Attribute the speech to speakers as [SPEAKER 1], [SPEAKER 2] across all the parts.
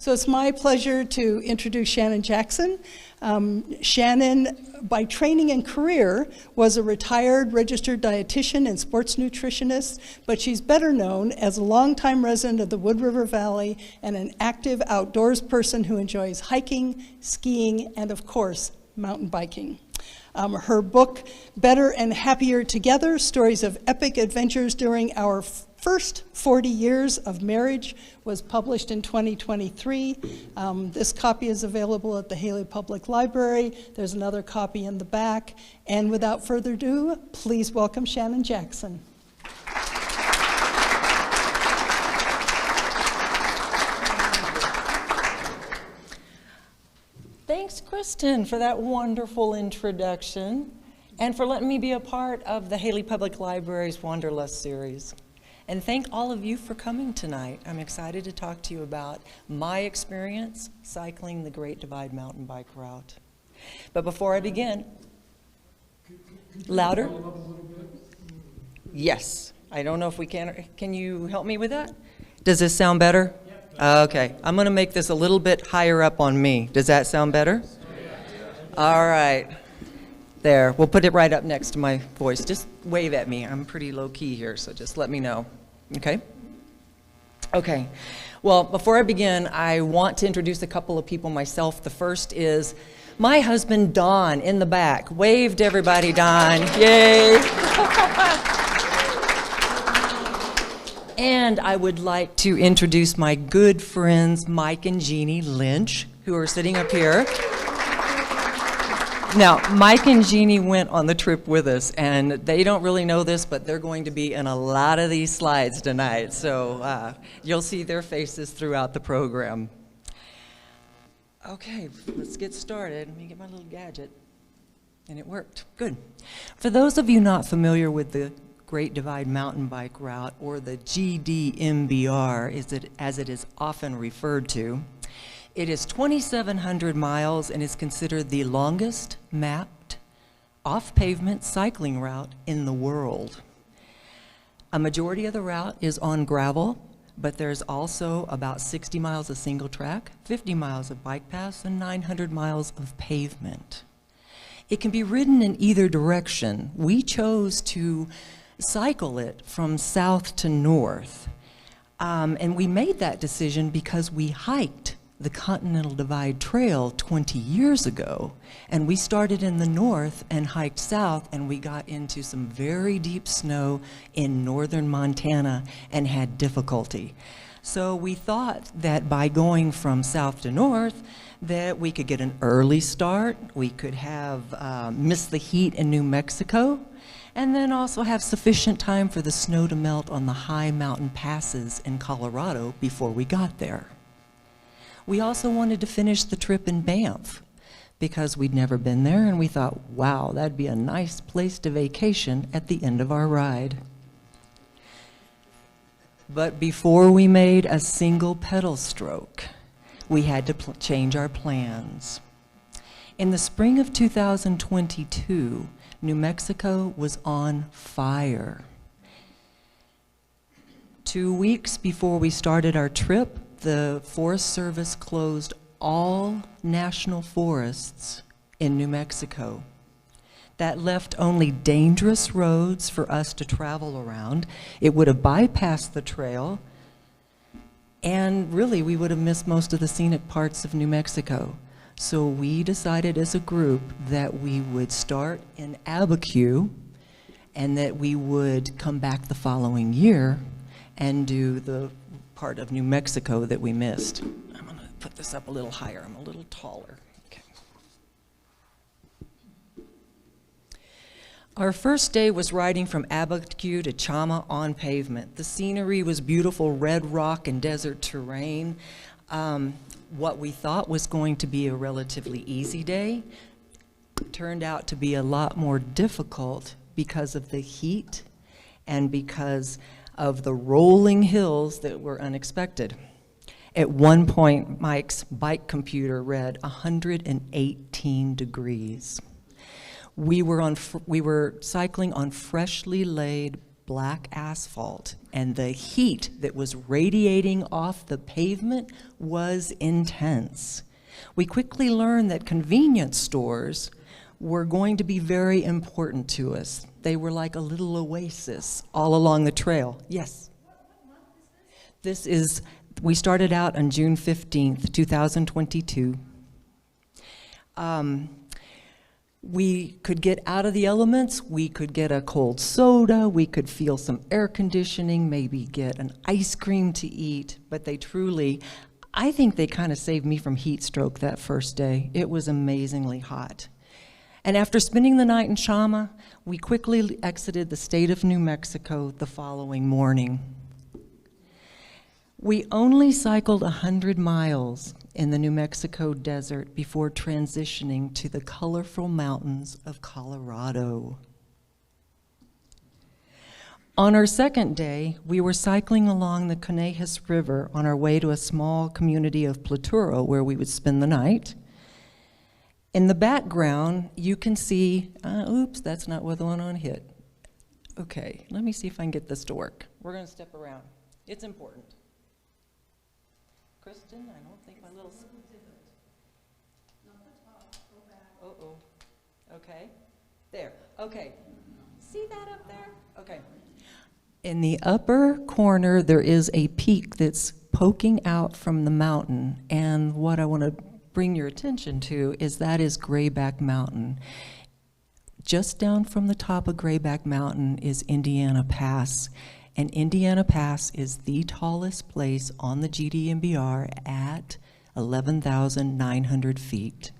[SPEAKER 1] So it's my pleasure to introduce Shannon Jackson. Shannon, by training and career, was a retired registered dietitian and sports nutritionist, but she's better known as a longtime resident of the Wood River Valley and an active outdoors person who enjoys hiking, skiing, and of course, mountain biking. Her book, Better and Happier Together, Stories of Epic Adventures During Our First 40 Years of Marriage, was published in 2023. This copy is available at the Hailey Public Library. There's another copy in the back. And without further ado, please welcome Shannon Jackson.
[SPEAKER 2] Thanks, Kristen, for that wonderful introduction and for letting me be a part of the Hailey Public Library's Wanderlust series. And thank all of you for coming tonight. I'm excited to talk to you about my experience cycling the Great Divide mountain bike route. But before I begin, louder? Yes. I don't know if we can. Can you help me with that? Does this sound better? Okay. I'm going to make this a little bit higher up on me. Does that sound better? All right. There. We'll put it right up next to my voice. Just wave at me. I'm pretty low key here, so just let me know. Okay? Okay. Well, before I begin, I want to introduce a couple of people myself. The first is my husband, Don, in the back. Wave to everybody, Don. Yay! And I would like to introduce my good friends, Mike and Jeannie Lynch, who are sitting up here. Now, Mike and Jeannie went on the trip with us, and they don't really know this, but they're going to be in a lot of these slides tonight, so you'll see their faces throughout the program. Okay, let's get started. Let me get my little gadget. And it worked. Good. For those of you not familiar with the Great Divide mountain bike route, or the GDMBR, as it is often referred to, it is 2,700 miles and is considered the longest mapped off-pavement cycling route in the world. A majority of the route is on gravel, but there's also about 60 miles of single track, 50 miles of bike paths, and 900 miles of pavement. It can be ridden in either direction. We chose to cycle it from south to north, and we made that decision because we hiked the Continental Divide Trail 20 years ago, and we started in the north and hiked south, and we got into some very deep snow in northern Montana and had difficulty. So we thought that by going from south to north that we could get an early start, we could have miss the heat in New Mexico, and then also have sufficient time for the snow to melt on the high mountain passes in Colorado before we got there. We also wanted to finish the trip in Banff because we'd never been there, and we thought, wow, that'd be a nice place to vacation at the end of our ride. But before we made a single pedal stroke, we had to change our plans. In the spring of 2022, New Mexico was on fire. 2 weeks before we started our trip, the Forest Service closed all national forests in New Mexico. That left only dangerous roads for us to travel around. It would have bypassed the trail, and really we would have missed most of the scenic parts of New Mexico. So we decided as a group that we would start in Abiquiu and that we would come back the following year and do the part of New Mexico that we missed. I'm going to put this up a little higher. I'm a little taller. Okay. Our first day was riding from Abiquiu to Chama on pavement. The scenery was beautiful, red rock and desert terrain. What we thought was going to be a relatively easy day turned out to be a lot more difficult because of the heat and because of the rolling hills that were unexpected. At one point, Mike's bike computer read 118 degrees. We were cycling on freshly laid black asphalt, and the heat that was radiating off the pavement was intense. We quickly learned that convenience stores were going to be very important to us. They were like a little oasis all along the trail. Yes? This is, we started out on June 15th, 2022. We could get out of the elements, we could get a cold soda, we could feel some air conditioning, maybe get an ice cream to eat, but they truly, I think they kind of saved me from heat stroke that first day. It was amazingly hot. And after spending the night in Shama, we quickly exited the state of New Mexico the following morning. We only cycled 100 miles in the New Mexico desert before transitioning to the colorful mountains of Colorado. On our second day, we were cycling along the Conejos River on our way to a small community of Platuro where we would spend the night. In the background, you can see, oops, that's not what the one on hit. Okay, let me see if I can get this to work. We're gonna step around. It's important. Kristen, I don't think my little... Uh-oh. Okay. There. Okay. See that up there? Okay. In the upper corner, there is a peak that's poking out from the mountain. And what I want to bring your attention to is that is Grayback Mountain. Just down from the top of Grayback Mountain is Indiana Pass. And Indiana Pass is the tallest place on the GDMBR at 11,900 feet.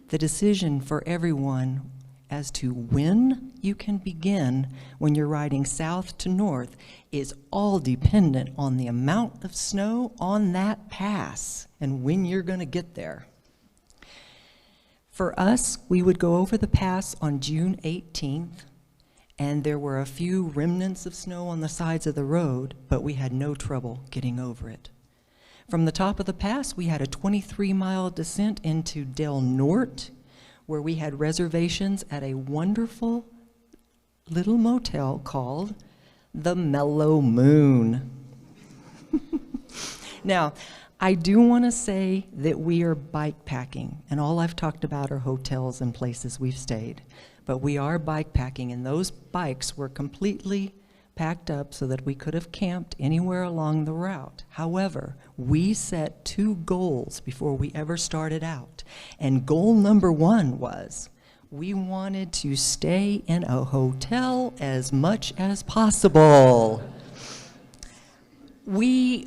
[SPEAKER 2] The decision for everyone as to when you can begin when you're riding south to north is all dependent on the amount of snow on that pass and when you're going to get there. For us, we would go over the pass on June 18th. And there were a few remnants of snow on the sides of the road, but we had no trouble getting over it. From the top of the pass, we had a 23-mile descent into Del Norte, where we had reservations at a wonderful little motel called the Mellow Moon. Now, I do want to say that we are bike packing, and all I've talked about are hotels and places we've stayed. But we are bike packing, and those bikes were completely packed up so that we could have camped anywhere along the route. However, we set 2 goals before we ever started out. And goal number 1 was we wanted to stay in a hotel as much as possible. We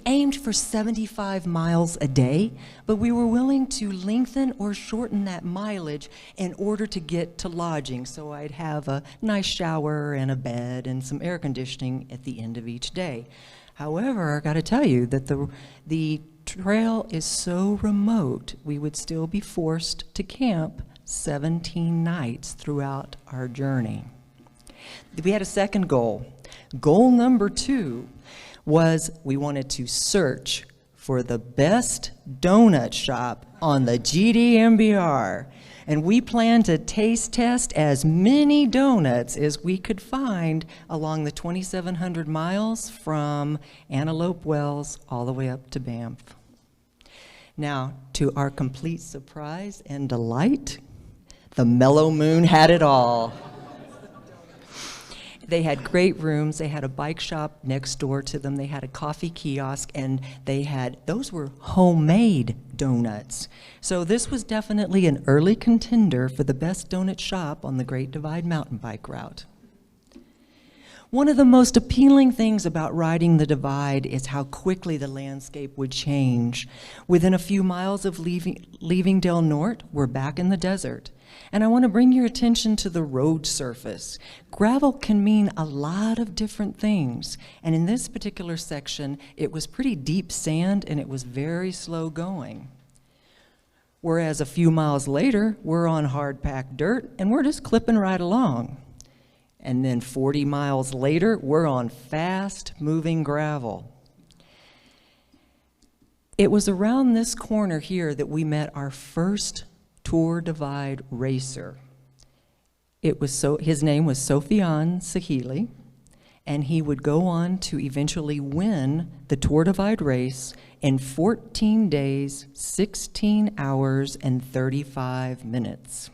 [SPEAKER 2] aimed for 75 miles a day, but we were willing to lengthen or shorten that mileage in order to get to lodging. So I'd have a nice shower and a bed and some air conditioning at the end of each day. However, I gotta tell you that the trail is so remote, we would still be forced to camp 17 nights throughout our journey. We had a second goal. Goal number 2 was we wanted to search for the best donut shop on the GDMBR. And we planned to taste test as many donuts as we could find along the 2,700 miles from Antelope Wells all the way up to Banff. Now, to our complete surprise and delight, the Mellow Moon had it all. They had great rooms, they had a bike shop next door to them, they had a coffee kiosk, and those were homemade donuts. So this was definitely an early contender for the best donut shop on the Great Divide mountain bike route. One of the most appealing things about riding the Divide is how quickly the landscape would change. Within a few miles of leaving Del Norte, we're back in the desert. And I want to bring your attention to the road surface. Gravel can mean a lot of different things. And in this particular section, it was pretty deep sand and it was very slow going. Whereas a few miles later, we're on hard packed dirt and we're just clipping right along. And then 40 miles later, we're on fast moving gravel. It was around this corner here that we met our first Tour Divide racer. His name was Sophiane Sahili, and he would go on to eventually win the Tour Divide race in 14 days, 16 hours, and 35 minutes.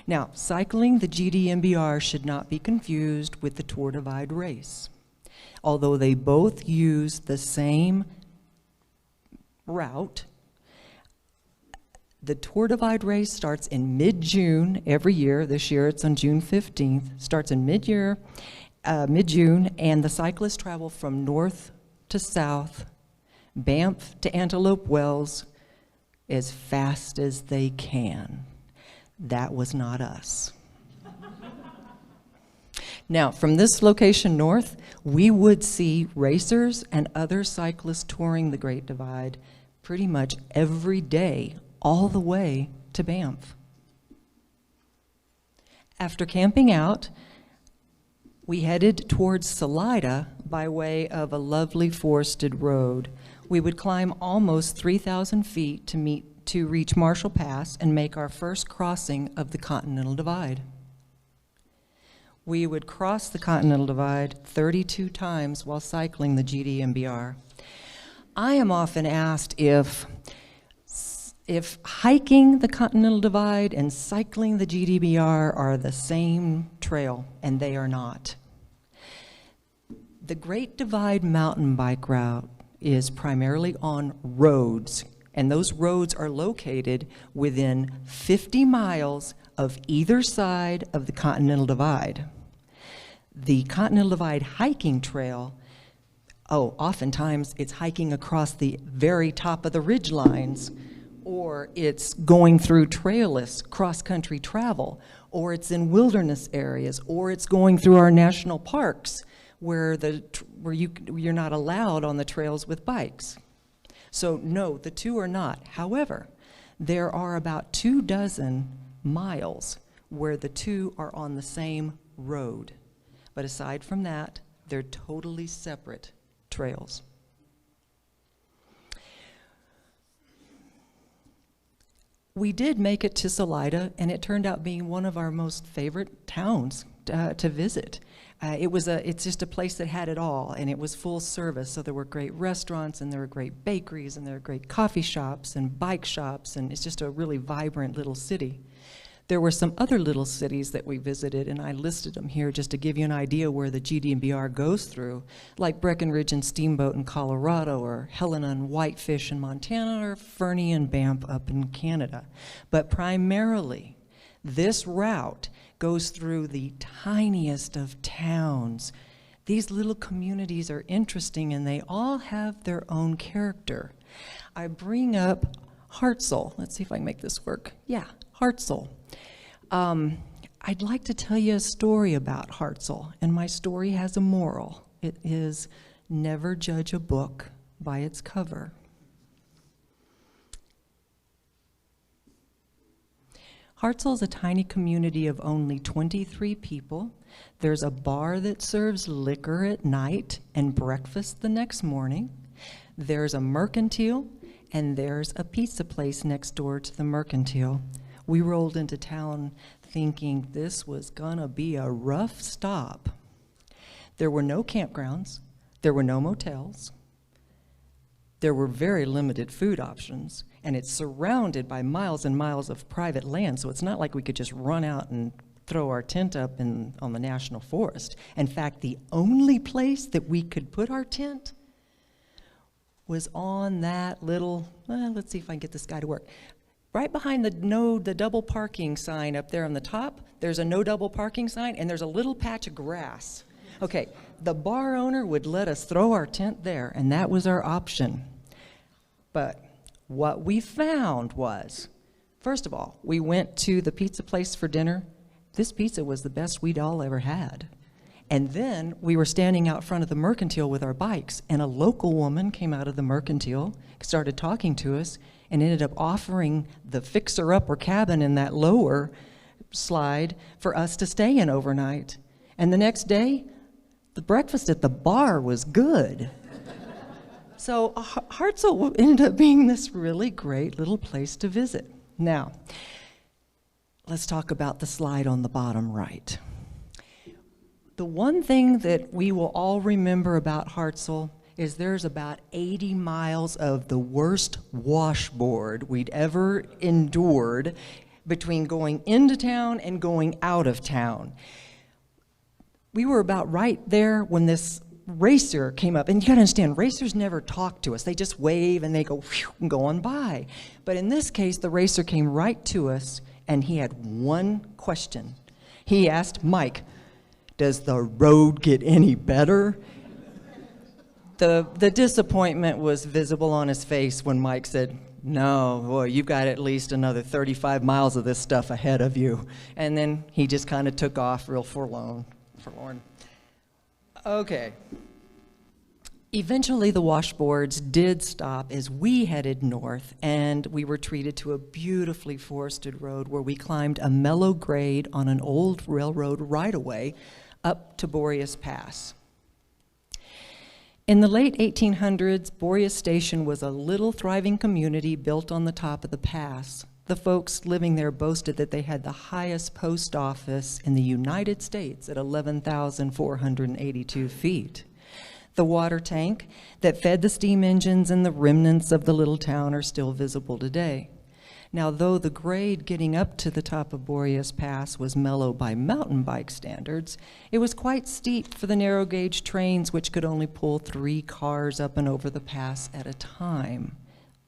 [SPEAKER 2] Now, cycling the GDMBR should not be confused with the Tour Divide race. Although they both use the same route, the Tour Divide race starts in mid-June every year. This year it's on June 15th. Starts in mid-June, and the cyclists travel from north to south, Banff to Antelope Wells, as fast as they can. That was not us. Now, from this location north, we would see racers and other cyclists touring the Great Divide pretty much every day, all the way to Banff. After camping out, we headed towards Salida by way of a lovely forested road. We would climb almost 3,000 feet to reach Marshall Pass and make our first crossing of the Continental Divide. We would cross the Continental Divide 32 times while cycling the GDMBR. I am often asked if hiking the Continental Divide and cycling the GDMBR are the same trail, and they are not. The Great Divide mountain bike route is primarily on roads, and those roads are located within 50 miles of either side of the Continental Divide. The Continental Divide hiking trail, oftentimes it's hiking across the very top of the ridge lines, or it's going through trailless cross-country travel, or it's in wilderness areas, or it's going through our national parks where you're not allowed on the trails with bikes. So no, the two are not. However, there are about 24 miles where the two are on the same road. But aside from that, they're totally separate trails. We did make it to Salida, and it turned out being one of our most favorite towns to visit. It's just a place that had it all, and it was full service. So there were great restaurants, and there were great bakeries, and there were great coffee shops and bike shops, and it's just a really vibrant little city. There were some other little cities that we visited, and I listed them here just to give you an idea where the GDMBR goes through, like Breckenridge and Steamboat in Colorado, or Helena and Whitefish in Montana, or Fernie and Banff up in Canada. But primarily, this route goes through the tiniest of towns. These little communities are interesting, and they all have their own character. I bring up Hartselle. Let's see if I can make this work. Yeah, Hartselle. I'd like to tell you a story about Hartselle, and my story has a moral. It is never judge a book by its cover. Hartselle is a tiny community of only 23 people. There's a bar that serves liquor at night and breakfast the next morning. There's a mercantile, and there's a pizza place next door to the mercantile. We rolled into town thinking this was gonna be a rough stop. There were no campgrounds, there were no motels, there were very limited food options, and it's surrounded by miles and miles of private land, so it's not like we could just run out and throw our tent up on the national forest. In fact, the only place that we could put our tent was on that little, let's see if I can get this guy to work. Right behind the double parking sign up there on the top, there's a no double parking sign, and there's a little patch of grass. Okay, the bar owner would let us throw our tent there, and that was our option. But what we found was, first of all, we went to the pizza place for dinner. This pizza was the best we'd all ever had. And then we were standing out front of the mercantile with our bikes, and a local woman came out of the mercantile, started talking to us, and ended up offering the fixer-upper cabin in that lower slide for us to stay in overnight. And the next day, the breakfast at the bar was good. So Hartselle ended up being this really great little place to visit. Now, let's talk about the slide on the bottom right. The one thing that we will all remember about Hartselle is there's about 80 miles of the worst washboard we'd ever endured between going into town and going out of town. We were about right there when this racer came up, and you gotta understand, racers never talk to us. They just wave and they go whew, and go on by. But in this case, the racer came right to us, and he had one question. He asked Mike, "Does the road get any better?" The disappointment was visible on his face when Mike said, "No, boy, you've got at least another 35 miles of this stuff ahead of you." And then he just kind of took off real forlorn. Okay. Eventually, the washboards did stop as we headed north, and we were treated to a beautifully forested road where we climbed a mellow grade on an old railroad right-of-way up to Boreas Pass. In the late 1800s, Boreas Station was a little thriving community built on the top of the pass. The folks living there boasted that they had the highest post office in the United States at 11,482 feet. The water tank that fed the steam engines and the remnants of the little town are still visible today. Now, though the grade getting up to the top of Boreas Pass was mellow by mountain bike standards, it was quite steep for the narrow gauge trains, which could only pull 3 cars up and over the pass at a time.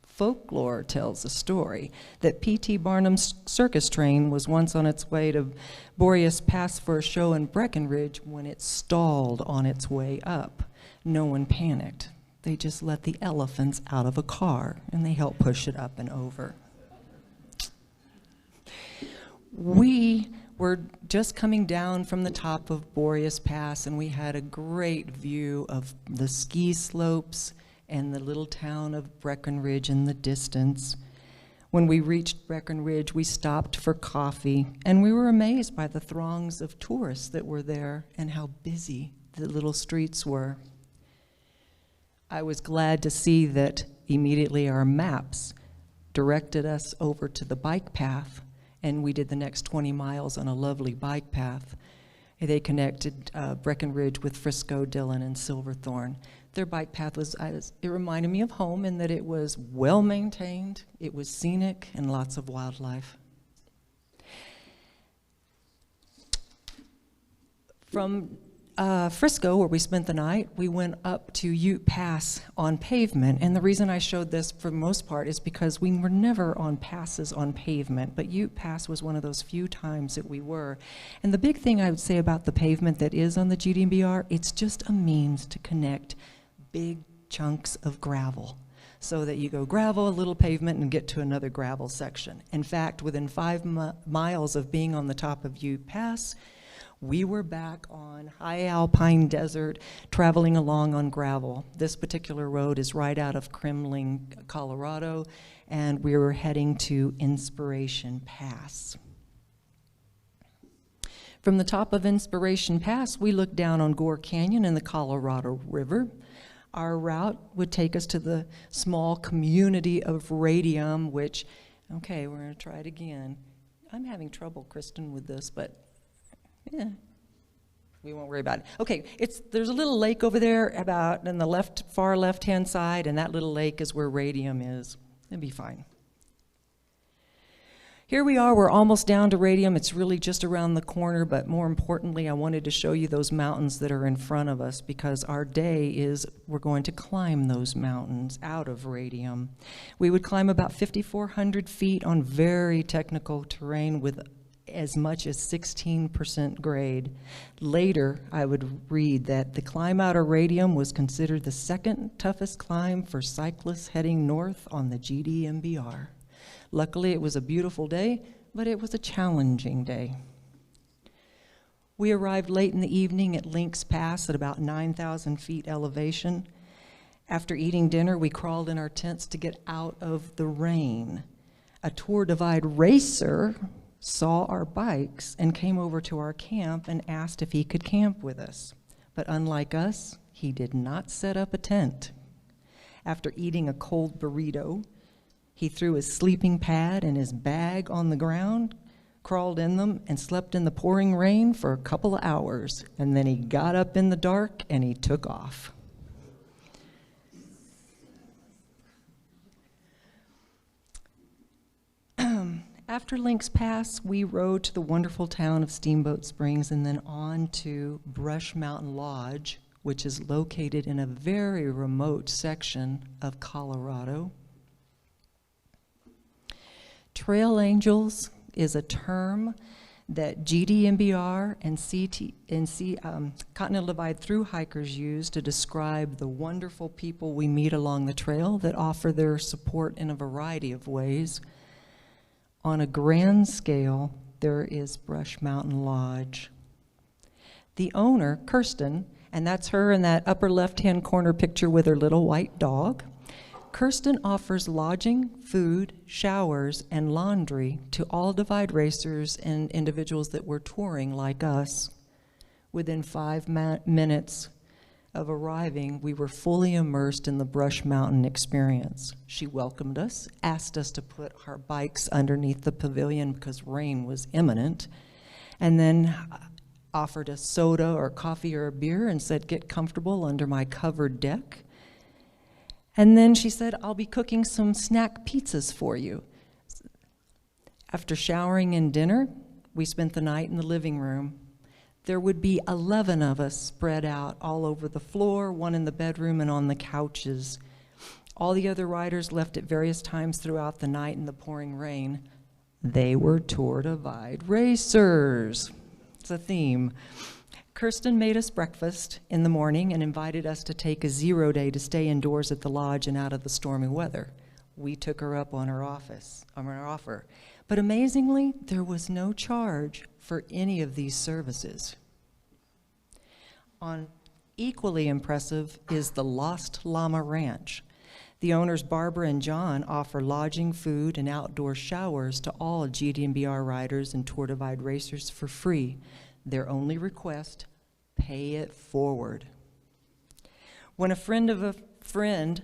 [SPEAKER 2] Folklore tells a story that P.T. Barnum's circus train was once on its way to Boreas Pass for a show in Breckenridge when it stalled on its way up. No one panicked. They just let the elephants out of a car, and they helped push it up and over. We were just coming down from the top of Boreas Pass, and we had a great view of the ski slopes and the little town of Breckenridge in the distance. When we reached Breckenridge, we stopped for coffee, and we were amazed by the throngs of tourists that were there and how busy the little streets were. I was glad to see that immediately our maps directed us over to the bike path, and we did the next 20 miles on a lovely bike path. They connected Breckenridge with Frisco, Dillon, and Silverthorne. Their bike path was, it reminded me of home in that it was well maintained, it was scenic, and lots of wildlife. From Frisco, where we spent the night, we went up to Ute Pass on pavement, and the reason I showed this for the most part is because we were never on passes on pavement, but Ute Pass was one of those few times that we were. And the big thing I would say about the pavement that is on the GDMBR, it's just a means to connect big chunks of gravel, so that you go gravel, a little pavement, and get to another gravel section. In fact, within 5 miles of being on the top of Ute Pass, we were back on high alpine desert, traveling along on gravel. This particular road is right out of Kremling, Colorado, and we were heading to Inspiration Pass. From the top of Inspiration Pass, we looked down on Gore Canyon and the Colorado River. Our route would take us to the small community of Radium, which, okay, we're gonna try it again. I'm having trouble, Kristen, with this, but yeah, we won't worry about it. Okay, there's a little lake over there about in the far left-hand side, and that little lake is where Radium is. It'll be fine. Here we are, we're almost down to Radium. It's really just around the corner, but more importantly, I wanted to show you those mountains that are in front of us, because our day is we're going to climb those mountains out of Radium. We would climb about 5,400 feet on very technical terrain with as much as 16% grade. Later, I would read that the climb out of Radium was considered the second toughest climb for cyclists heading north on the GDMBR. Luckily, it was a beautiful day, but it was a challenging day. We arrived late in the evening at Lynx Pass at about 9,000 feet elevation. After eating dinner, we crawled in our tents to get out of the rain. A Tour Divide racer saw our bikes and came over to our camp and asked if he could camp with us. But unlike us, he did not set up a tent. After eating a cold burrito, he threw his sleeping pad and his bag on the ground, crawled in them, and slept in the pouring rain for a couple of hours. And then he got up in the dark and he took off. After Lynx Pass, we rode to the wonderful town of Steamboat Springs and then on to Brush Mountain Lodge, which is located in a very remote section of Colorado. Trail Angels is a term that GDMBR and Continental Divide Thru hikers use to describe the wonderful people we meet along the trail that offer their support in a variety of ways. On a grand scale, there is Brush Mountain Lodge. The owner, Kirsten, and that's her in that upper left-hand corner picture with her little white dog. Kirsten offers lodging, food, showers, and laundry to all Divide racers and individuals that were touring like us. Within 5 minutes of arriving, we were fully immersed in the Brush Mountain experience. She welcomed us, asked us to put our bikes underneath the pavilion because rain was imminent, and then offered us soda or coffee or a beer and said, "Get comfortable under my covered deck." And then she said, "I'll be cooking some snack pizzas for you." After showering and dinner, we spent the night in the living room. There would be 11 of us spread out all over the floor, one in the bedroom and on the couches. All the other riders left at various times throughout the night in the pouring rain. They were Tour Divide racers. It's a theme. Kirsten made us breakfast in the morning and invited us to take a 0 day to stay indoors at the lodge and out of the stormy weather. We took her up on her offer. But amazingly, there was no charge for any of these services. Equally impressive is the Lost Llama Ranch. The owners, Barbara and John, offer lodging, food, and outdoor showers to all GDMBR riders and Tour Divide racers for free. Their only request, pay it forward. When a friend of a friend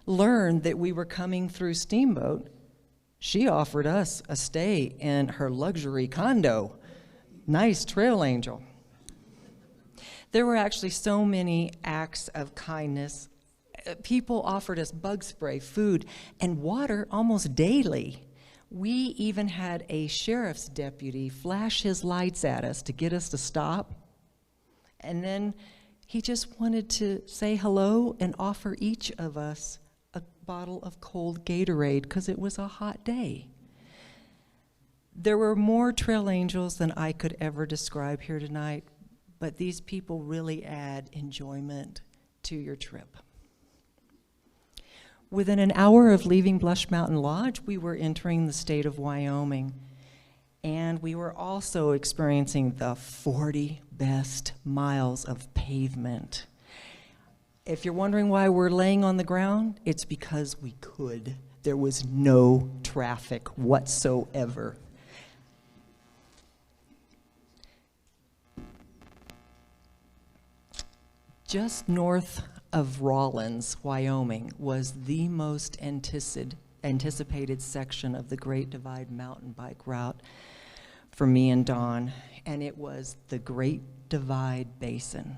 [SPEAKER 2] learned that we were coming through Steamboat, she offered us a stay in her luxury condo. Nice Trail Angel. There were actually so many acts of kindness. People offered us bug spray, food, and water almost daily. We even had a sheriff's deputy flash his lights at us to get us to stop. And then he just wanted to say hello and offer each of us a bottle of cold Gatorade because it was a hot day. There were more Trail Angels than I could ever describe here tonight, but these people really add enjoyment to your trip. Within an hour of leaving Brush Mountain Lodge, we were entering the state of Wyoming, and we were also experiencing the 40 best miles of pavement. If you're wondering why we're laying on the ground, it's because we could. There was no traffic whatsoever. Just north of Rawlins, Wyoming, was the most anticipated section of the Great Divide mountain bike route for me and Dawn, and it was the Great Divide Basin.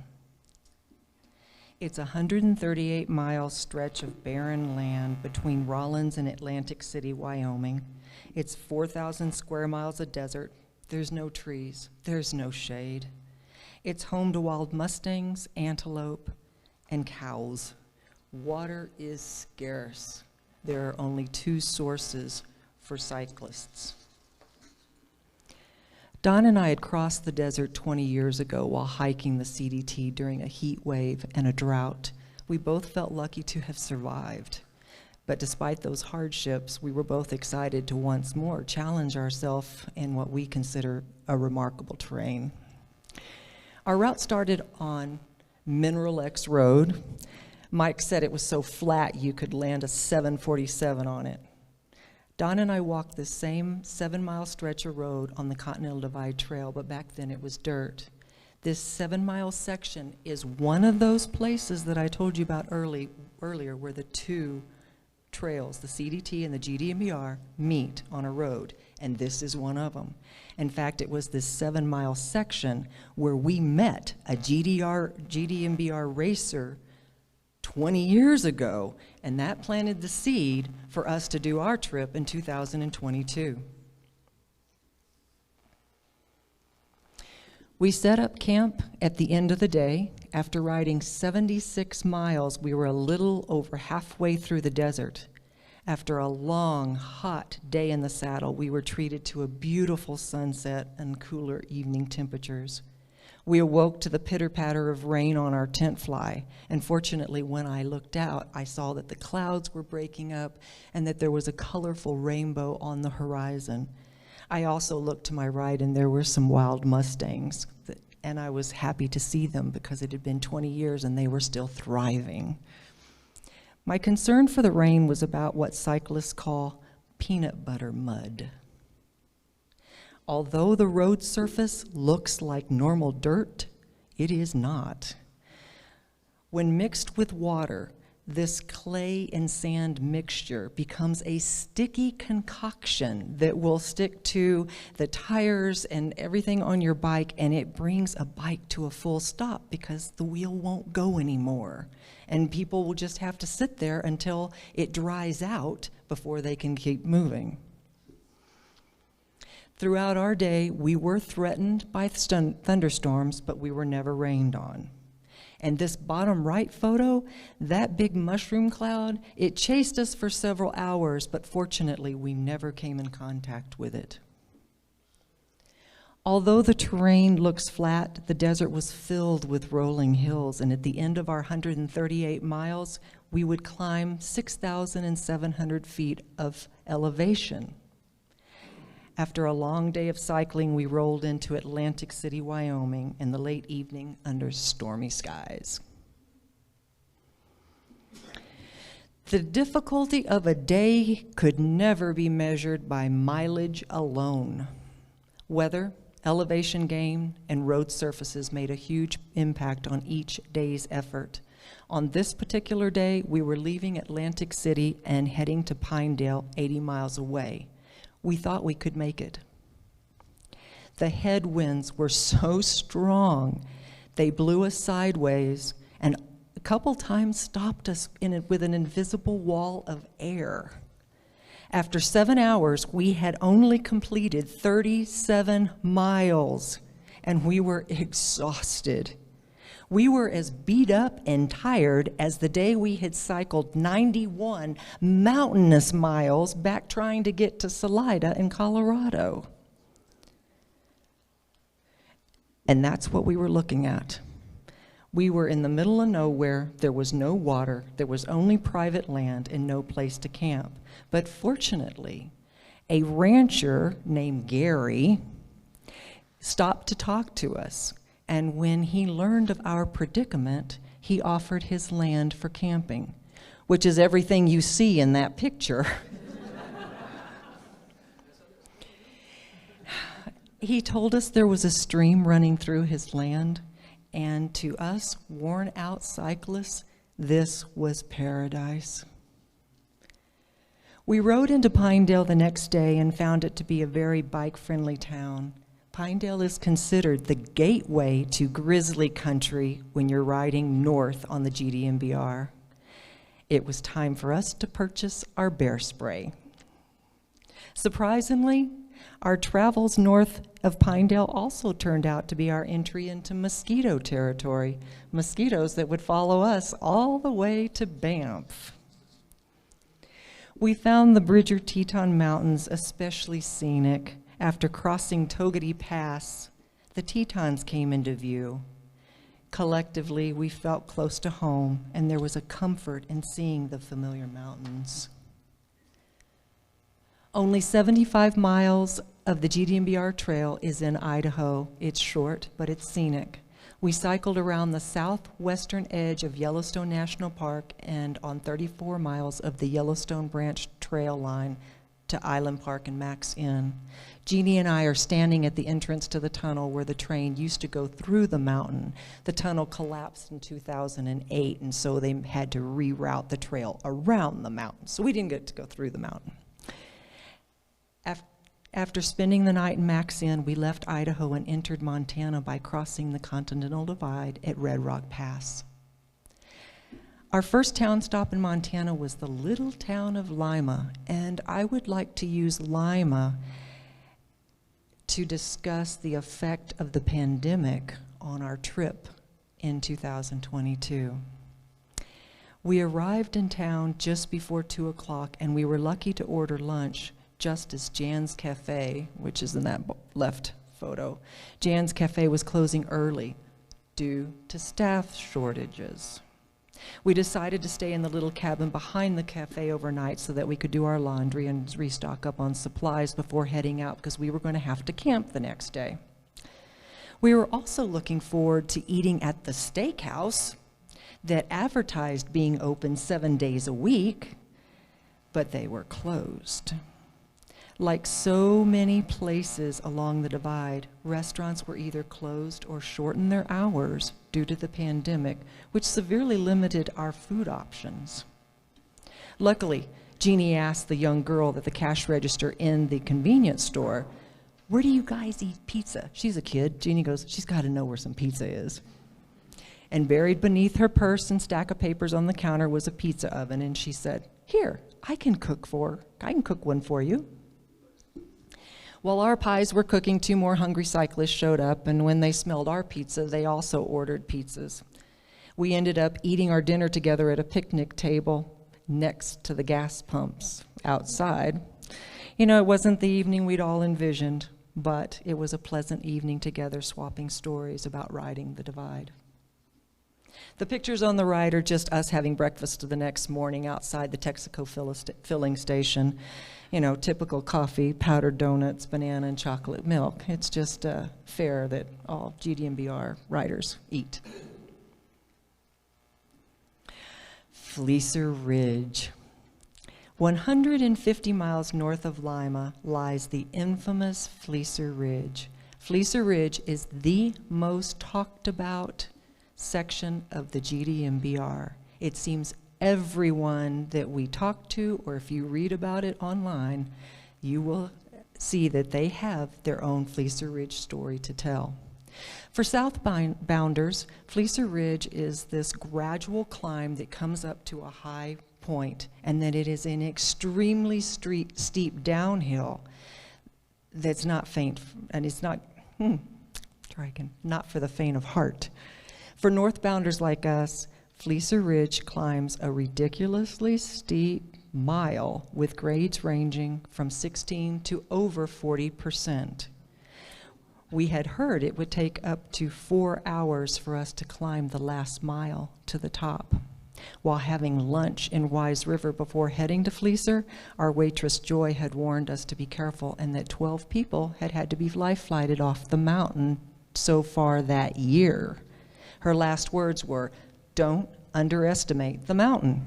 [SPEAKER 2] It's a 138-mile stretch of barren land between Rawlins and Atlantic City, Wyoming. It's 4,000 square miles of desert. There's no trees. There's no shade. It's home to wild mustangs, antelope, and cows. Water is scarce. There are only 2 sources for cyclists. Don and I had crossed the desert 20 years ago while hiking the CDT during a heat wave and a drought. We both felt lucky to have survived. But despite those hardships, we were both excited to once more challenge ourselves in what we consider a remarkable terrain. Our route started on Mineral X Road. Mike said it was so flat you could land a 747 on it. Don and I walked the same 7-mile stretch of road on the Continental Divide Trail, but back then it was dirt. This 7-mile section is one of those places that I told you about earlier where the 2 trails, the CDT and the GDMBR, meet on a road. and this is one of them. In fact, it was this 7-mile section where we met a GDMBR racer 20 years ago, and that planted the seed for us to do our trip in 2022. We set up camp at the end of the day. After riding 76 miles, we were a little over halfway through the desert. After a long, hot day in the saddle, we were treated to a beautiful sunset and cooler evening temperatures. We awoke to the pitter-patter of rain on our tent fly, and fortunately, when I looked out, I saw that the clouds were breaking up and that there was a colorful rainbow on the horizon. I also looked to my right, and there were some wild mustangs, and I was happy to see them because it had been 20 years and they were still thriving. My concern for the rain was about what cyclists call peanut butter mud. Although the road surface looks like normal dirt, it is not. When mixed with water, this clay and sand mixture becomes a sticky concoction that will stick to the tires and everything on your bike, and it brings a bike to a full stop because the wheel won't go anymore. And people will just have to sit there until it dries out before they can keep moving. Throughout our day, we were threatened by thunderstorms, but we were never rained on. And this bottom right photo, that big mushroom cloud, it chased us for several hours, but fortunately we never came in contact with it. Although the terrain looks flat, the desert was filled with rolling hills, and at the end of our 138 miles, we would climb 6,700 feet of elevation. After a long day of cycling, we rolled into Atlantic City, Wyoming in the late evening under stormy skies. The difficulty of a day could never be measured by mileage alone. Weather, elevation gain, and road surfaces made a huge impact on each day's effort. On this particular day, we were leaving Atlantic City and heading to Pinedale, 80 miles away. We thought we could make it. The headwinds were so strong, they blew us sideways and a couple times stopped us with an invisible wall of air. After 7 hours, we had only completed 37 miles, and we were exhausted. We were as beat up and tired as the day we had cycled 91 mountainous miles back trying to get to Salida in Colorado. And that's what we were looking at. We were in the middle of nowhere. There was no water. There was only private land and no place to camp. But fortunately, a rancher named Gary stopped to talk to us. And when he learned of our predicament, he offered his land for camping, which is everything you see in that picture. He told us there was a stream running through his land, and to us, worn-out cyclists, this was paradise. We rode into Pinedale the next day and found it to be a very bike-friendly town. Pinedale is considered the gateway to grizzly country when you're riding north on the GDMBR. It was time for us to purchase our bear spray. Surprisingly, our travels north of Pinedale also turned out to be our entry into mosquito territory, mosquitoes that would follow us all the way to Banff. We found the Bridger Teton Mountains especially scenic. After crossing Togety Pass, the Tetons came into view. Collectively, we felt close to home, and there was a comfort in seeing the familiar mountains. Only 75 miles of the GDMBR trail is in Idaho. It's short, but it's scenic. We cycled around the southwestern edge of Yellowstone National Park and on 34 miles of the Yellowstone Branch Trail line to Island Park and Max Inn. Jeannie and I are standing at the entrance to the tunnel where the train used to go through the mountain. The tunnel collapsed in 2008, and so they had to reroute the trail around the mountain. So we didn't get to go through the mountain. After spending the night in Mac's Inn, we left Idaho and entered Montana by crossing the Continental Divide at Red Rock Pass. Our first town stop in Montana was the little town of Lima, and I would like to use Lima to discuss the effect of the pandemic on our trip in 2022. We arrived in town just before 2 o'clock, and we were lucky to order lunch just as Jan's Cafe, which is in that left photo, Jan's Cafe was closing early due to staff shortages. We decided to stay in the little cabin behind the cafe overnight so that we could do our laundry and restock up on supplies before heading out, because we were going to have to camp the next day. We were also looking forward to eating at the steakhouse that advertised being open 7 days a week, but they were closed. Like so many places along the divide, restaurants were either closed or shortened their hours due to the pandemic, which severely limited our food options. Luckily, Jeannie asked the young girl at the cash register in the convenience store, "Where do you guys eat pizza?" She's a kid. Jeannie goes, "She's got to know where some pizza is." And buried beneath her purse and stack of papers on the counter was a pizza oven, and she said, "Here, I can cook one for you." While our pies were cooking, 2 more hungry cyclists showed up, and when they smelled our pizza, they also ordered pizzas. We ended up eating our dinner together at a picnic table next to the gas pumps outside. You know, it wasn't the evening we'd all envisioned, but it was a pleasant evening together, swapping stories about riding the divide. The pictures on the right are just us having breakfast the next morning outside the Texaco filling station. You know, typical coffee, powdered donuts, banana, and chocolate milk. It's just fare that all GDMBR riders eat. Fleecer Ridge. 150 miles north of Lima lies the infamous Fleecer Ridge. Fleecer Ridge is the most talked about section of the GDMBR. It seems everyone that we talk to, or if you read about it online, you will see that they have their own Fleecer Ridge story to tell. For southbounders, Fleecer Ridge is this gradual climb that comes up to a high point, and then it is an extremely steep downhill that's not faint, and it's not, not for the faint of heart. For northbounders like us, Fleecer Ridge climbs a ridiculously steep mile with grades ranging from 16 to over 40%. We had heard it would take up to 4 hours for us to climb the last mile to the top. While having lunch in Wise River before heading to Fleecer, our waitress Joy had warned us to be careful and that 12 people had had to be life-flighted off the mountain so far that year. Her last words were, "Don't underestimate the mountain."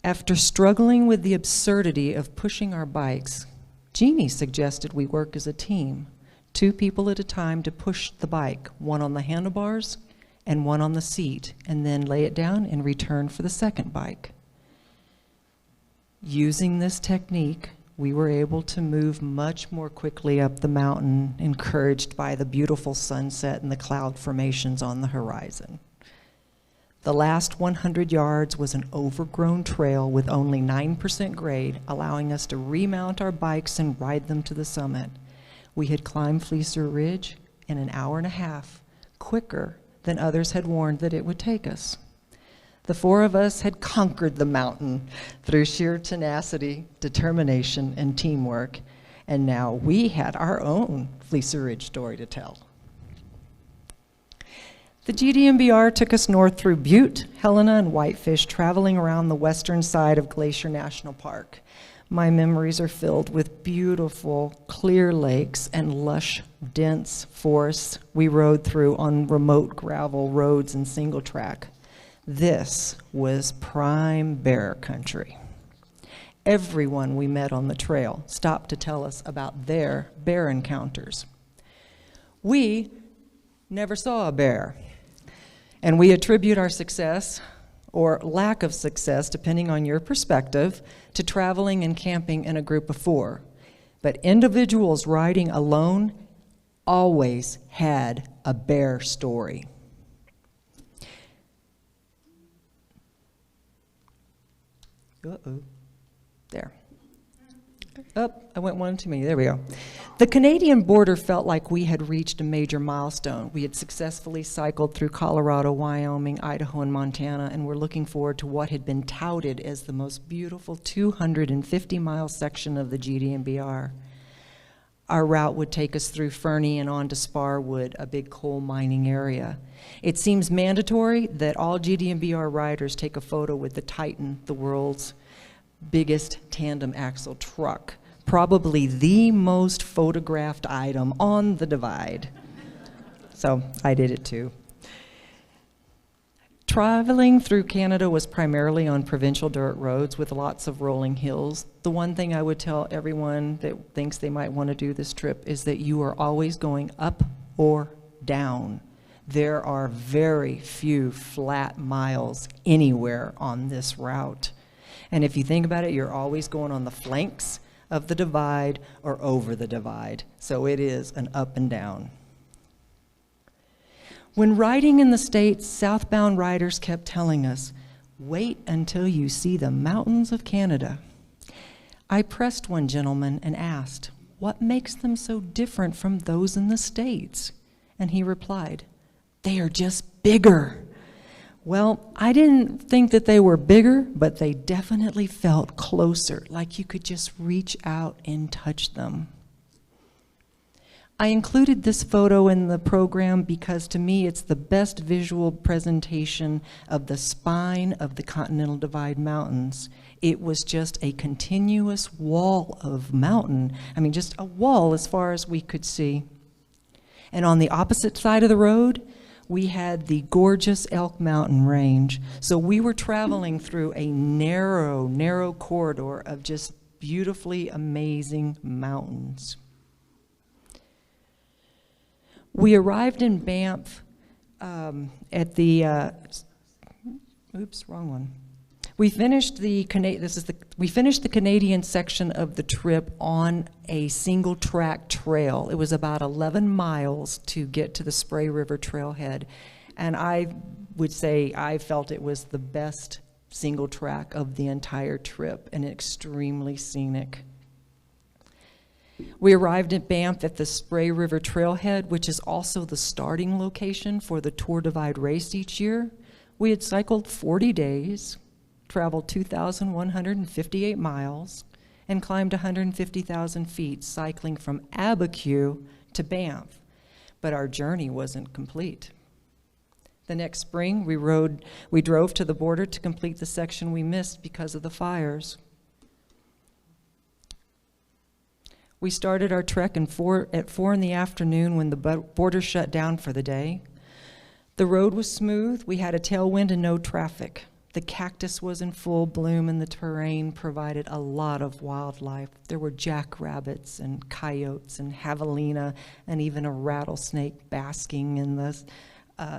[SPEAKER 2] After struggling with the absurdity of pushing our bikes, Jeannie suggested we work as a team, 2 people at a time to push the bike, 1 on the handlebars and 1 on the seat, and then lay it down and return for the second bike. Using this technique, we were able to move much more quickly up the mountain, encouraged by the beautiful sunset and the cloud formations on the horizon. The last 100 yards was an overgrown trail with only 9% grade, allowing us to remount our bikes and ride them to the summit. We had climbed Fleecer Ridge in an hour and a half, quicker than others had warned that it would take us. The 4 of us had conquered the mountain through sheer tenacity, determination, and teamwork, and now we had our own Fleecer Ridge story to tell. The GDMBR took us north through Butte, Helena, and Whitefish, traveling around the western side of Glacier National Park. My memories are filled with beautiful, clear lakes and lush, dense forests we rode through on remote gravel roads and single track. This was prime bear country. Everyone we met on the trail stopped to tell us about their bear encounters. We never saw a bear, and we attribute our success or lack of success, depending on your perspective, to traveling and camping in a group of 4. But individuals riding alone always had a bear story. Uh-oh. There. Oh, I went one too many. There we go. The Canadian border felt like we had reached a major milestone. We had successfully cycled through Colorado, Wyoming, Idaho, and Montana, and were looking forward to what had been touted as the most beautiful 250-mile section of the GDMBR. Our route would take us through Fernie and on to Sparwood, a big coal mining area. It seems mandatory that all GDMBR riders take a photo with the Titan, the world's biggest tandem axle truck, probably the most photographed item on the divide. So I did it too. Traveling through Canada was primarily on provincial dirt roads with lots of rolling hills. The one thing I would tell everyone that thinks they might want to do this trip is that you are always going up or down. There are very few flat miles anywhere on this route. And if you think about it, you're always going on the flanks of the divide or over the divide. So it is an up and down. When riding in the States, southbound riders kept telling us, wait until you see the mountains of Canada. I pressed one gentleman and asked, what makes them so different from those in the States? And he replied, they are just bigger. Well, I didn't think that they were bigger, but they definitely felt closer, like you could just reach out and touch them. I included this photo in the program because to me it's the best visual presentation of the spine of the Continental Divide Mountains. It was just a continuous wall of mountain. I mean, just a wall as far as we could see. And on the opposite side of the road, we had the gorgeous Elk Mountain Range. So we were traveling through a narrow, narrow corridor of just beautifully amazing mountains. We arrived in Banff at the, oops, wrong one. We finished the Canadian section of the trip on a single track trail. It was about 11 miles to get to the Spray River trailhead. And I would say I felt it was the best single track of the entire trip and extremely scenic. We arrived at Banff at the Spray River trailhead, which is also the starting location for the Tour Divide race each year. We had cycled 40 days, traveled 2,158 miles, and climbed 150,000 feet, cycling from Abiquiu to Banff. But our journey wasn't complete. The next spring, we drove to the border to complete the section we missed because of the fires. We started our trek at 4 in the afternoon when the border shut down for the day. The road was smooth, we had a tailwind and no traffic. The cactus was in full bloom and the terrain provided a lot of wildlife. There were jackrabbits and coyotes and javelina and even a rattlesnake basking in the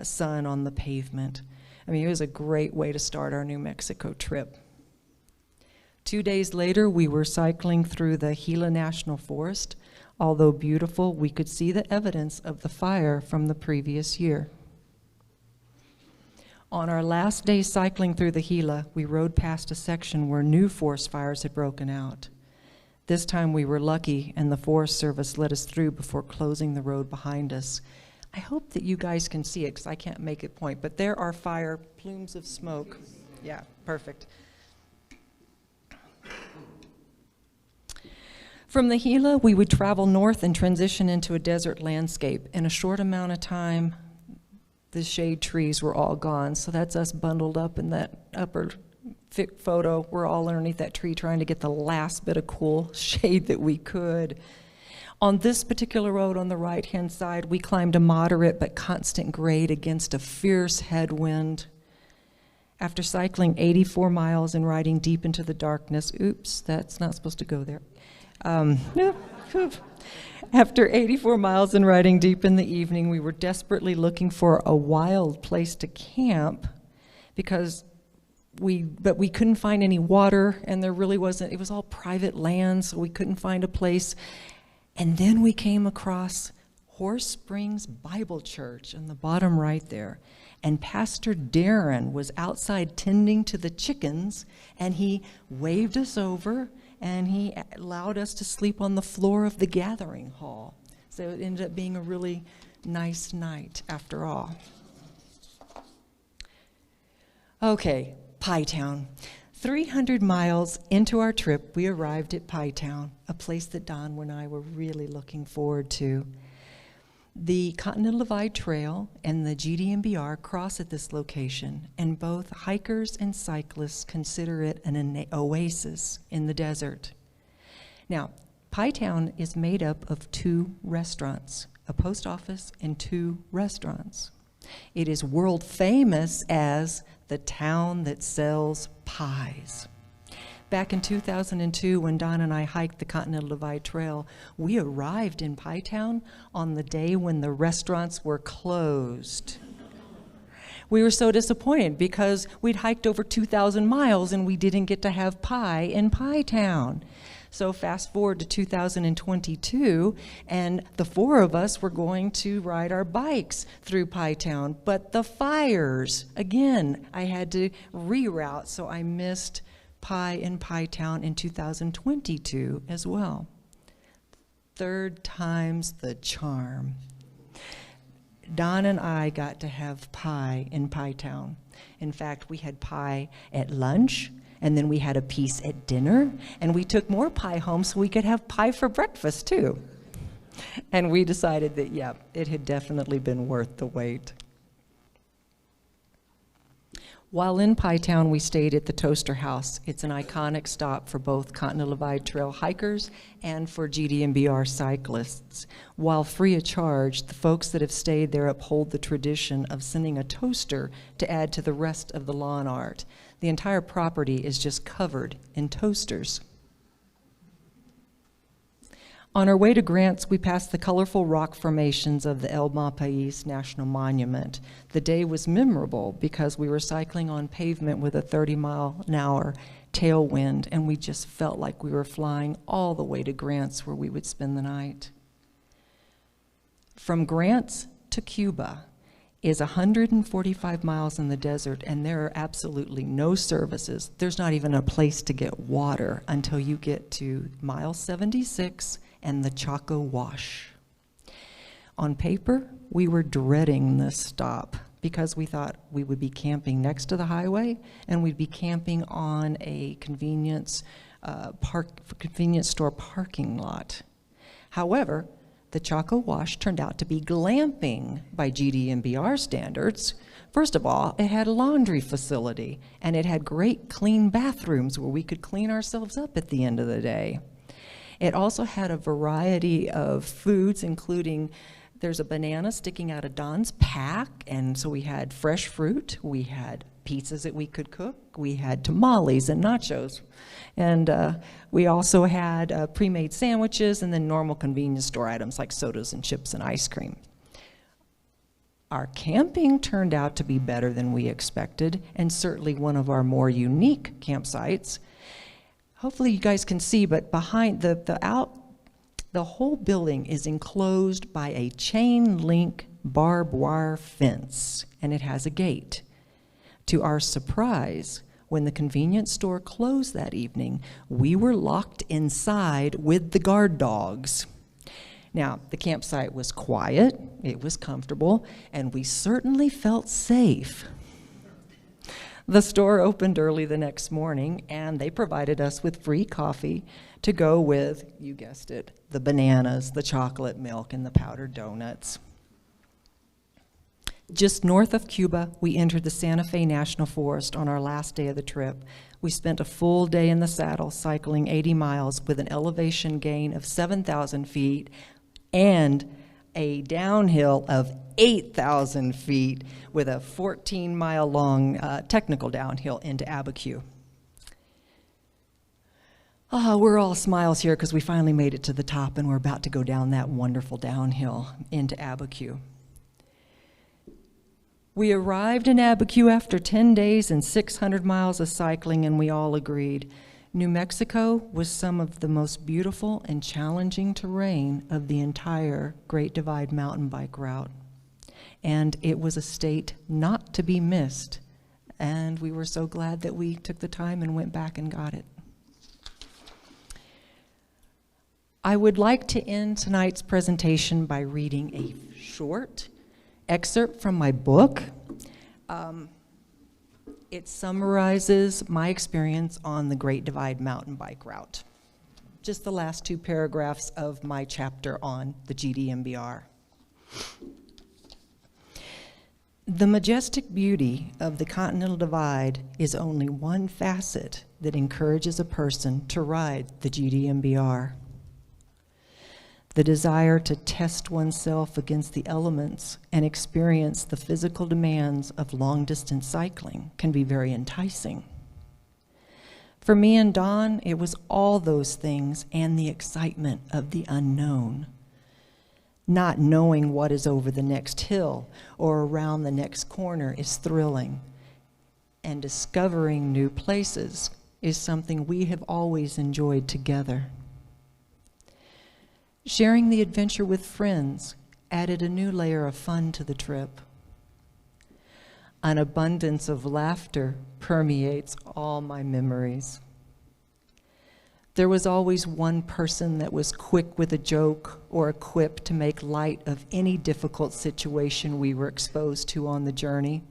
[SPEAKER 2] sun on the pavement. I mean, it was a great way to start our New Mexico trip. 2 days later, we were cycling through the Gila National Forest. Although beautiful, we could see the evidence of the fire from the previous year. On our last day cycling through the Gila, we rode past a section where new forest fires had broken out. This time we were lucky and the Forest Service let us through before closing the road behind us. I hope that you guys can see it because I can't make it point, but there are fire plumes of smoke. Yeah, perfect. From the Gila, we would travel north and transition into a desert landscape. In a short amount of time, the shade trees were all gone. So that's us bundled up in that upper photo. We're all underneath that tree trying to get the last bit of cool shade that we could. On this particular road on the right-hand side, we climbed a moderate but constant grade against a fierce headwind. After cycling 84 miles and riding deep into the darkness, oops, that's not supposed to go there. After 84 miles and riding deep in the evening, we were desperately looking for a wild place to camp because but we couldn't find any water, and there really wasn't, it was all private land, so we couldn't find a place. And then we came across Horse Springs Bible Church in the bottom right there. And Pastor Darren was outside tending to the chickens, and he waved us over, and he allowed us to sleep on the floor of the gathering hall. So it ended up being a really nice night after all. Okay, Pie Town. 300 miles into our trip, we arrived at Pie Town, a place that Don and I were really looking forward to. The Continental Divide Trail and the GDMBR cross at this location, and both hikers and cyclists consider it an oasis in the desert. Now, Pie Town is made up of 2 restaurants, a post office and 2 restaurants. It is world famous as the town that sells pies. Back in 2002, when Don and I hiked the Continental Divide Trail, we arrived in Pie Town on the day when the restaurants were closed. We were so disappointed because we'd hiked over 2,000 miles and we didn't get to have pie in Pie Town. So fast forward to 2022, and the 4 of us were going to ride our bikes through Pie Town, but the fires, again, I had to reroute, so I missed pie in Pie Town in 2022 as well. 3rd time's the charm. Don and I got to have pie in Pie Town. In fact, we had pie at lunch, and then we had a piece at dinner, and we took more pie home so we could have pie for breakfast too. And we decided that, yeah, it had definitely been worth the wait. While in Pie Town, we stayed at the Toaster House. It's an iconic stop for both Continental Divide Trail hikers and for GDMBR cyclists. While free of charge, the folks that have stayed there uphold the tradition of sending a toaster to add to the rest of the lawn art. The entire property is just covered in toasters. On our way to Grants, we passed the colorful rock formations of the El Malpais National Monument. The day was memorable because we were cycling on pavement with a 30-mile-an-hour tailwind, and we just felt like we were flying all the way to Grants, where we would spend the night. From Grants to Cuba is 145 miles in the desert, and there are absolutely no services. There's not even a place to get water until you get to mile 76 and the Chaco Wash. On paper, we were dreading this stop because we thought we would be camping next to the highway and we'd be camping on a convenience store parking lot. However, the Chaco Wash turned out to be glamping by GDMBR standards. First of all, it had a laundry facility and it had great clean bathrooms where we could clean ourselves up at the end of the day. It also had a variety of foods, including there's a banana sticking out of Don's pack, and so we had fresh fruit, we had pizzas that we could cook, we had tamales and nachos, and we also had pre-made sandwiches and then normal convenience store items like sodas and chips and ice cream. Our camping turned out to be better than we expected, and certainly one of our more unique campsites. Hopefully you guys can see, but behind the whole building is enclosed by a chain link barbed wire fence, and it has a gate. To our surprise, when the convenience store closed that evening, we were locked inside with the guard dogs. Now, the campsite was quiet, it was comfortable, and we certainly felt safe. The store opened early the next morning, and they provided us with free coffee to go with, you guessed it, the bananas, the chocolate milk, and the powdered donuts. Just north of Cuba, we entered the Santa Fe National Forest on our last day of the trip. We spent a full day in the saddle, cycling 80 miles with an elevation gain of 7,000 feet and a downhill of 8,000 feet with a 14-mile-long technical downhill into Abiquiu. We're all smiles here because we finally made it to the top and we're about to go down that wonderful downhill into Abiquiu. We arrived in Abiquiu after 10 days and 600 miles of cycling, and we all agreed. New Mexico was some of the most beautiful and challenging terrain of the entire Great Divide mountain bike route. And it was a state not to be missed. And we were so glad that we took the time and went back and got it. I would like to end tonight's presentation by reading a short excerpt from my book. It summarizes my experience on the Great Divide mountain bike route. Just the last 2 paragraphs of my chapter on the GDMBR. The majestic beauty of the Continental Divide is only one facet that encourages a person to ride the GDMBR. The desire to test oneself against the elements and experience the physical demands of long-distance cycling can be very enticing. For me and Dawn, it was all those things and the excitement of the unknown. Not knowing what is over the next hill or around the next corner is thrilling, and discovering new places is something we have always enjoyed together. Sharing the adventure with friends added a new layer of fun to the trip. An abundance of laughter permeates all my memories. There was always one person that was quick with a joke or a quip to make light of any difficult situation we were exposed to on the journey.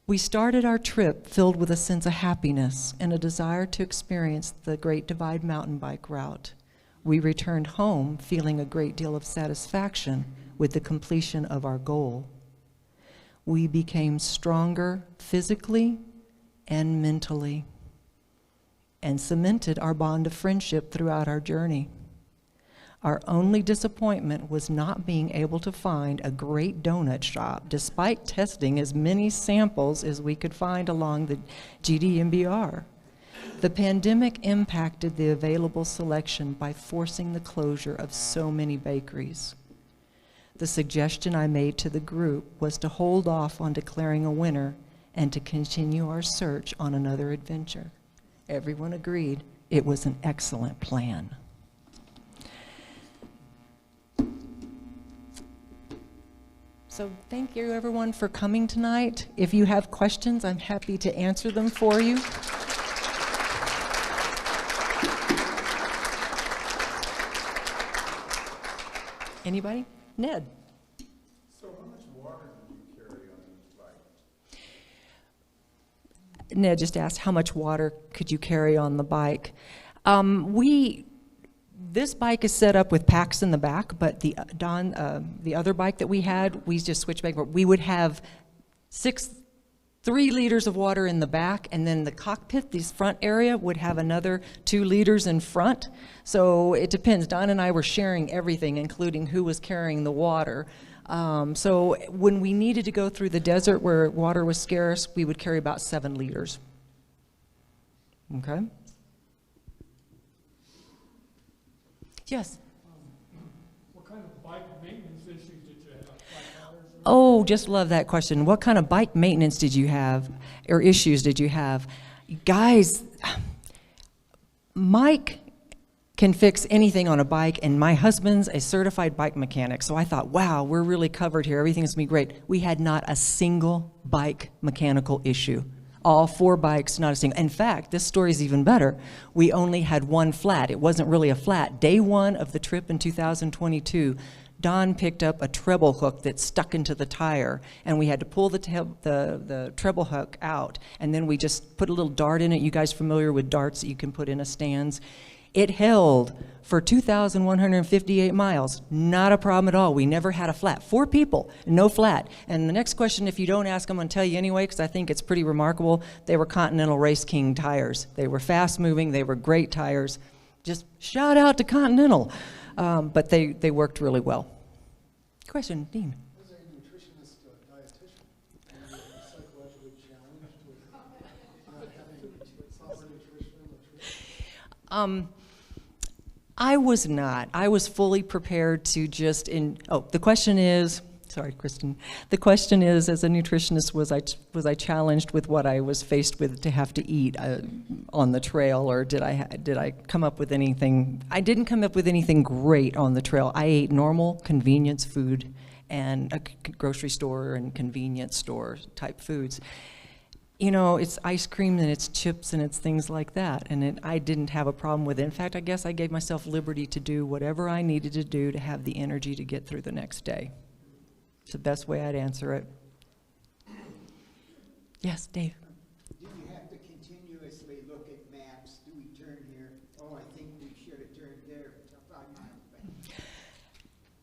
[SPEAKER 2] We started our trip filled with a sense of happiness and a desire to experience the Great Divide mountain bike route. We returned home feeling a great deal of satisfaction with the completion of our goal. We became stronger physically and mentally, and cemented our bond of friendship throughout our journey. Our only disappointment was not being able to find a great donut shop, despite testing as many samples as we could find along the GDMBR. The pandemic impacted the available selection by forcing the closure of so many bakeries. The suggestion I made to the group was to hold off on declaring a winner and to continue our search on another adventure. Everyone agreed it was an excellent plan. So thank you everyone for coming tonight. If you have questions, I'm happy to answer them for you. Anybody? Ned.
[SPEAKER 3] So how much water did you carry on this bike?
[SPEAKER 2] Ned just asked how much water could you carry on the bike. This bike is set up with packs in the back, but the other bike that we had, we just switched back. We would have 3 liters of water in the back, and then the cockpit, this front area, would have another 2 liters in front. So it depends. Don and I were sharing everything, including who was carrying the water. So when we needed to go through the desert where water was scarce, we would carry about 7 liters. Okay? Yes?
[SPEAKER 3] What kind of bike maintenance issues did you have?
[SPEAKER 2] Oh, just love that question. What kind of bike maintenance did you have, or issues did you have? Guys, Mike can fix anything on a bike, and my husband's a certified bike mechanic, so I thought, wow, we're really covered here. Everything's gonna be great. We had not a single bike mechanical issue. All 4 bikes, not a single. In fact, this story's even better. We only had 1 flat. It wasn't really a flat. Day 1 of the trip in 2022, Don picked up a treble hook that stuck into the tire, and we had to pull the treble hook out, and then we just put a little dart in it. You guys familiar with darts that you can put in a stands? It held for 2,158 miles. Not a problem at all. We never had a flat. 4 people, no flat. And the next question, if you don't ask, I'm going to tell you anyway, because I think it's pretty remarkable. They were Continental Race King tires. They were fast moving. They were great tires. Just shout out to Continental. But they worked really well. Question, Dean.
[SPEAKER 3] As a nutritionist, dietitian, are you psychologically challenged with not having proper nutrition?
[SPEAKER 2] I was not. I was fully prepared to just the question is, Sorry, Kristen. The question is, as a nutritionist, was I challenged with what I was faced with to have to eat on the trail, or did I come up with anything? I didn't come up with anything great on the trail. I ate normal convenience food and a grocery store and convenience store type foods. You know, it's ice cream and it's chips and it's things like that, and I didn't have a problem with it. In fact, I guess I gave myself liberty to do whatever I needed to do to have the energy to get through the next day. It's the best way I'd answer it. Yes, Dave?
[SPEAKER 4] Do you have to continuously look at maps? Do we turn here? Oh, I think we should have turned there 5 miles back.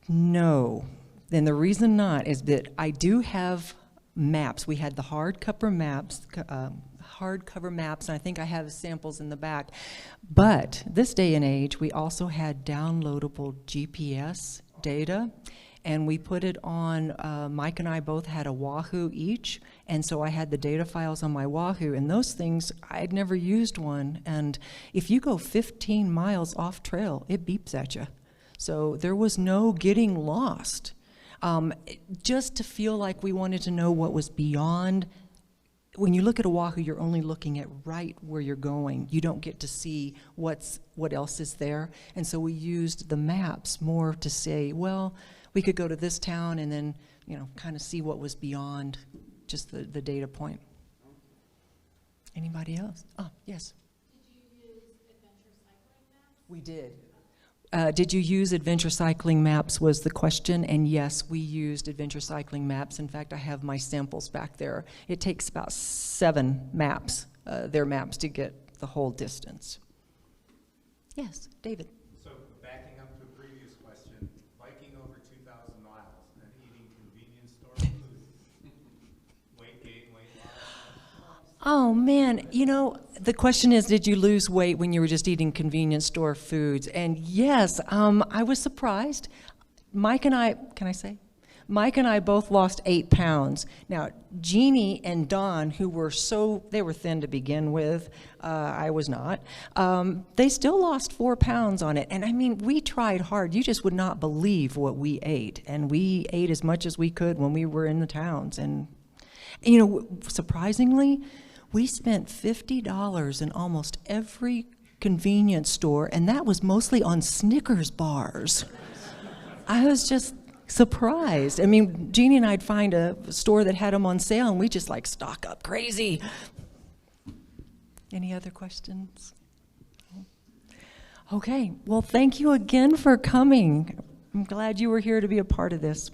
[SPEAKER 2] No. And the reason not is that I do have maps. We had the hardcover maps, and I think I have samples in the back. But this day and age, we also had downloadable GPS data, and we put it on, Mike and I both had a Wahoo each, and so I had the data files on my Wahoo, and those things, I'd never used one, and if you go 15 miles off trail, it beeps at you. So there was no getting lost. Just to feel like we wanted to know what was beyond. When you look at Oahu, you're only looking at right where you're going. You don't get to see what else is there. And so we used the maps more to say, well, we could go to this town and then, you know, kind of see what was beyond just the data point. Anybody else? Oh, yes.
[SPEAKER 5] Did you use adventure cycling maps?
[SPEAKER 2] We did. Did you use adventure cycling maps was the question, and yes, we used adventure cycling maps. In fact, I have my samples back there. It takes about 7 maps, their maps, to get the whole distance. Yes, David.
[SPEAKER 6] So backing up to a previous question, biking over 2,000 miles and eating convenience store food, weight gain, weight loss?
[SPEAKER 2] Oh man, you know, the question is, did you lose weight when you were just eating convenience store foods? And yes, I was surprised. Mike and I, can I say? Mike and I both lost 8 pounds. Now, Jeannie and Dawn, who were they were thin to begin with, I was not, they still lost 4 pounds on it. And I mean, we tried hard. You just would not believe what we ate. And we ate as much as we could when we were in the towns. And you know, surprisingly, we spent $50 in almost every convenience store, and that was mostly on Snickers bars. I was just surprised. I mean, Jeannie and I'd find a store that had them on sale, and we just like stock up crazy. Any other questions? Okay, well, thank you again for coming. I'm glad you were here to be a part of this.